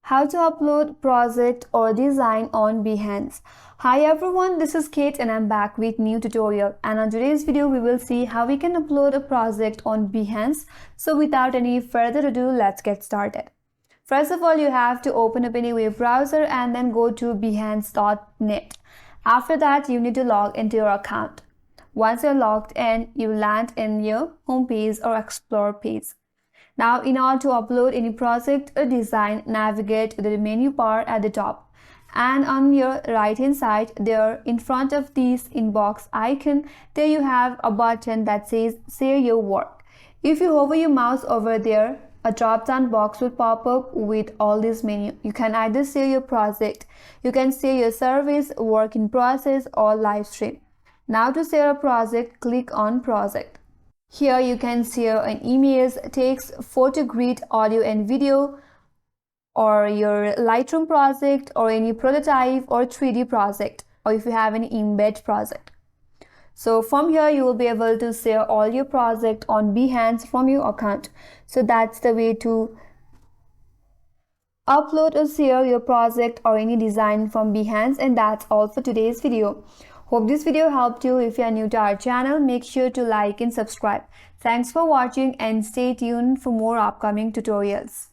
How to upload project or design on Behance. Hi everyone, this is Kate and I'm back with new tutorial, and on today's video we will see how we can upload a project on Behance. So without any further ado, let's get started. First of all, you have to open up any web browser and then go to behance.net. After that, you need to log into your account. Once you're logged in, you land in your home page or explore page. Now, in order to upload any project or design, navigate to the menu bar at the top. And on your right hand side, there in front of this inbox icon, there you have a button that says share your work. If you hover your mouse over there, a drop down box will pop up with all this menu. You can either share your project, you can share your service, work in process, or live stream. Now to share a project, click on project. Here you can share an image, text, photo, grid, audio and video, or your Lightroom project, or any prototype or 3D project, or if you have any embed project. So from here you will be able to share all your project on Behance from your account. So that's the way to upload or share your project or any design from Behance, and that's all for today's video. Hope this video helped you. If you are new to our channel, make sure to like and subscribe. Thanks for watching and stay tuned for more upcoming tutorials.